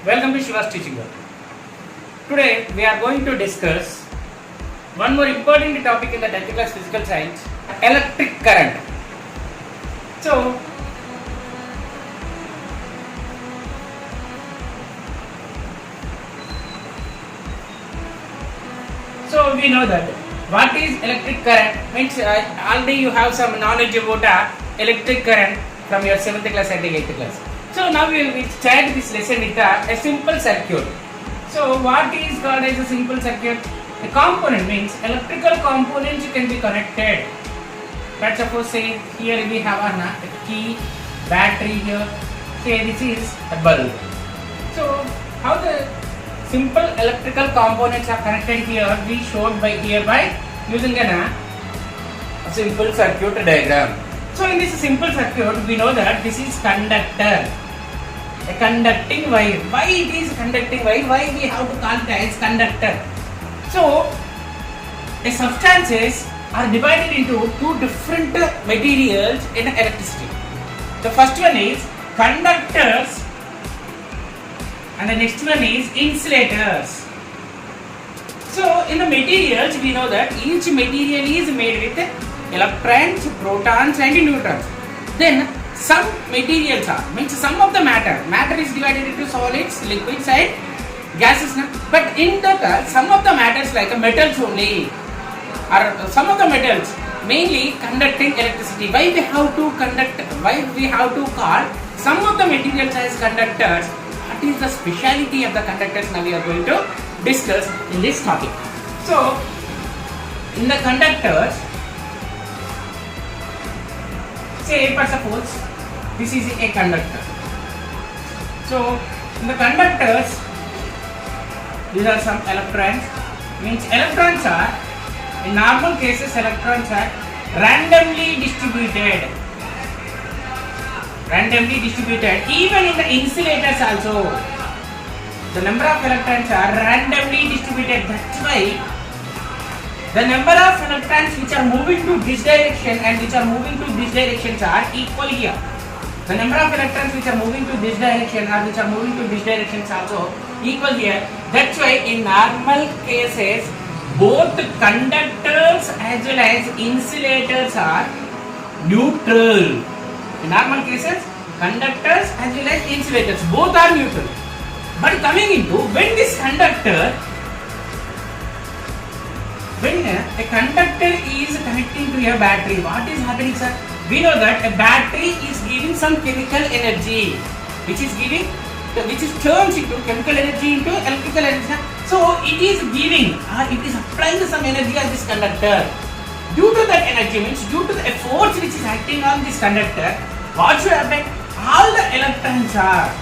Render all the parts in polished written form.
Welcome to Shiva's Teaching World. Today we are going to discuss one more important topic in the 10th class physical science, electric current. So we know that what is electric current means already you have some knowledge about electric current from your 7th class and 8th class. So now we will start this lesson with a simple circuit. So what is called as a simple circuit? A component means electrical components can be connected. Let's suppose say here we have a key, battery here. Say this is a bulb. So how the simple electrical components are connected here we showed by using a simple circuit diagram. So in this simple circuit we know that this is conductor, a conducting wire. Why it is conducting wire? Why we have to call it as conductor? So the substances are divided into two different materials in electricity. The first one is conductors and the next one is insulators. So in the materials we know that each material is made with electrons, protons and neutrons. Then some materials are means some of the matter is divided into solids, liquids and gases. But in that some of the matters like metals only or some of the metals mainly conducting electricity. Why we have to call some of the materials as conductors? What is the speciality of the conductors? Now we are going to discuss in this topic. So in the conductors, say for suppose this is a conductor. So in the conductors these are some electrons. Means electrons are in normal cases electrons are randomly distributed. Even in the insulators also the number of electrons are randomly distributed. That's why the number of electrons which are moving to this direction and which are moving to this direction are equal here. The number of electrons which are moving to this direction or which are moving to this direction is also equal here. That's why in normal cases both conductors as well as insulators are neutral. In normal cases, conductors as well as insulators both are neutral. But coming into when a conductor is connecting to a battery, what is happening, sir? We know that a battery is giving some chemical energy, which turns into chemical energy into electrical energy. So it is applying some energy on this conductor. Due to that energy means due to the force which is acting on this conductor, what should happen? All the electrons are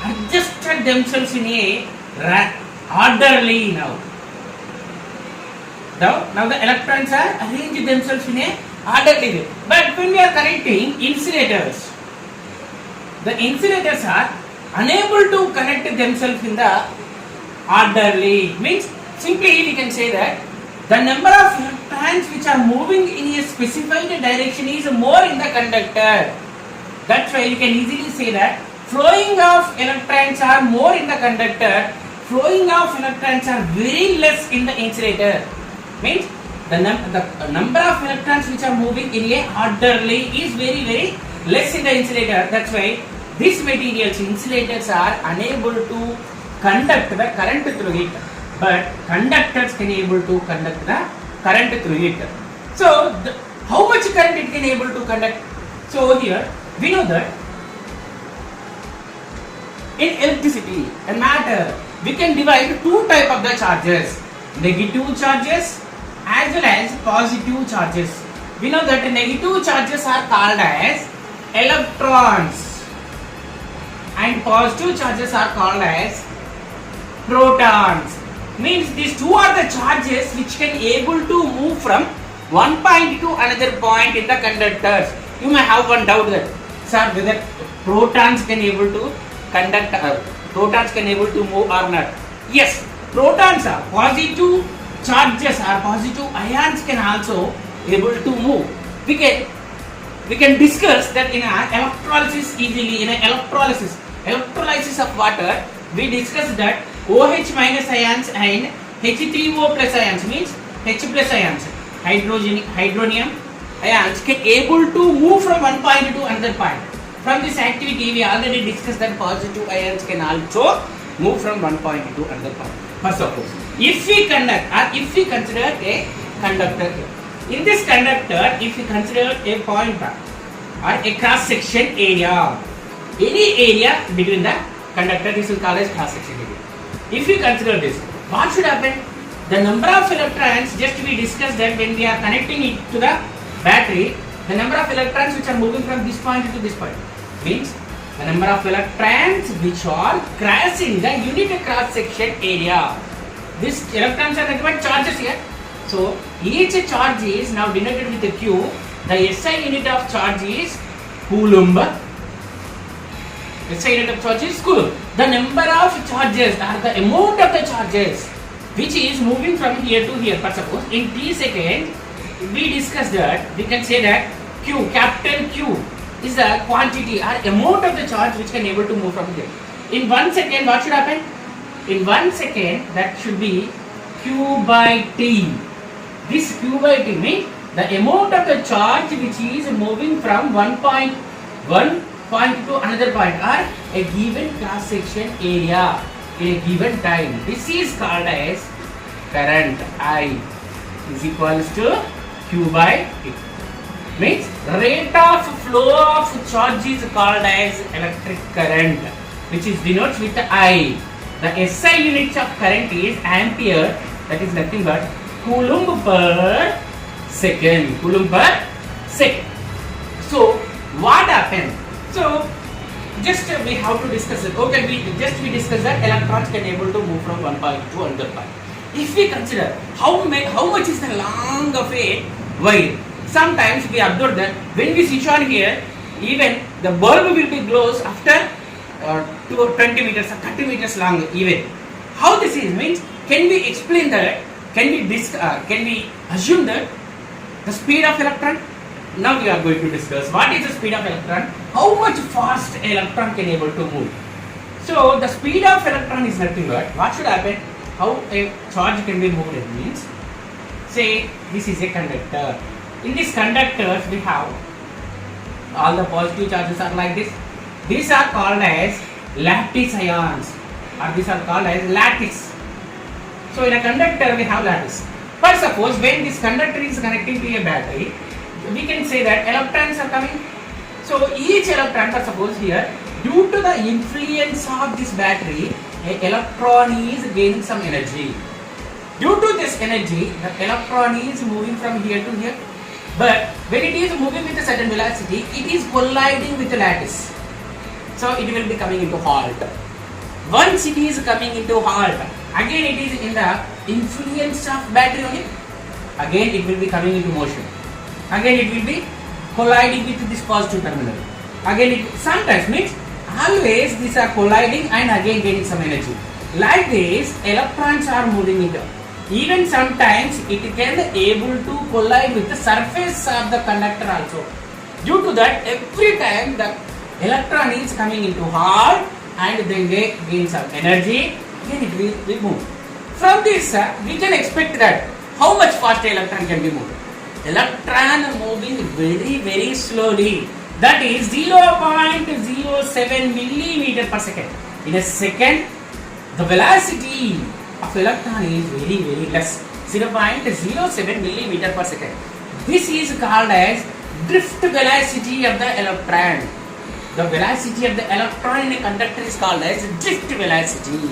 adjusted themselves in a orderly now. Now the electrons are arranged themselves in a orderly way. But when we are connecting insulators, the insulators are unable to connect themselves in the orderly. Means simply we can say that the number of electrons which are moving in a specified direction is more in the conductor. That's why you can easily say that flowing of electrons are more in the conductor, flowing of electrons are very less in the insulator. Means the number of electrons which are moving in a orderly is very less in the insulator. That's why these materials, insulators, are unable to conduct the current through it. But conductors can able to conduct the current through it. So how much current it can able to conduct? So here we know that in electricity and matter we can divide two type of the charges, negative charges as well as positive charges. We know that negative charges are called as electrons and positive charges are called as protons. Means these two are the charges which can able to move from one point to another point in the conductors. You may have one doubt that, sir, whether protons can able to conduct, protons can able to move or not. Yes, protons are positive charges or positive ions can also able to move. We can discuss that in electrolysis easily. In electrolysis, electrolysis of water, we discussed that OH minus ions and H3O plus ions means H plus ions, hydronium ions can able to move from one point to another point. From this activity, we already discussed that positive ions can also move from one point to another point. First of all, if we consider a conductor here, in this conductor, if we consider a point or a cross section area, any area between the conductor, this is called as cross section area. If we consider this, what should happen? The number of electrons, just we discussed that when we are connecting it to the battery, the number of electrons which are moving from this point to this point means the number of electrons which are crossing the unit cross section area. These electrons are nothing but charges here. So each charge is now denoted with a Q. The SI unit of charge is Coulomb. SI unit of charge is Coulomb. The number of charges or the amount of the charges which is moving from here to here. For suppose in t seconds, we discussed that we can say that Q, capital Q is the quantity or amount of the charge which can able to move from here. In 1 second, what should happen? In 1 second, that should be Q by T. This Q by T means the amount of the charge which is moving from one point to another point or a given cross section area in a given time. This is called as current. I is equals to Q by T. Means rate of flow of charge is called as electric current, which is denoted with I. The SI unit of current is ampere, that is nothing but Coulomb per second. Coulomb per second. So what happened? So just we have to discuss it. Okay, we discuss that electrons can able to move from one point to another point. If we consider how much is the long of a wire, sometimes we observe that when we switch on here, even the bulb will be glows after 20 meters or 30 meters long even. How this is means, can we explain that? Can we assume that the speed of electron? Now we are going to discuss what is the speed of electron, how much fast electron can able to move. So the speed of electron is nothing but what should happen, how a charge can be moved. It means, say this is a conductor. In this conductors we have all the positive charges are like this. These are called as lattice ions, or these are called as lattice. So in a conductor we have lattice. But suppose when this conductor is connecting to a battery, we can say that electrons are coming. So each electron, for suppose here, due to the influence of this battery, an electron is gaining some energy. Due to this energy, the electron is moving from here to here. But when it is moving with a certain velocity, it is colliding with the lattice. So it will be coming into halt. Once it is coming into halt, again it is in the influence of battery only. Again it will be coming into motion. Again it will be colliding with this positive terminal. Again it sometimes means always these are colliding and again getting some energy. Like this, electrons are moving into. Even sometimes it can able to collide with the surface of the conductor also. Due to that, every time the electron is coming into halt and then they gain some energy, then it will move. From this, we can expect that how much fast electron can be moved. Electron moving very slowly. That is 0.07 millimeter per second. In a second, the velocity of electron is very less, 0.07 millimeter per second. This is called as drift velocity of the electron. The velocity of the electron in a conductor is called as drift velocity.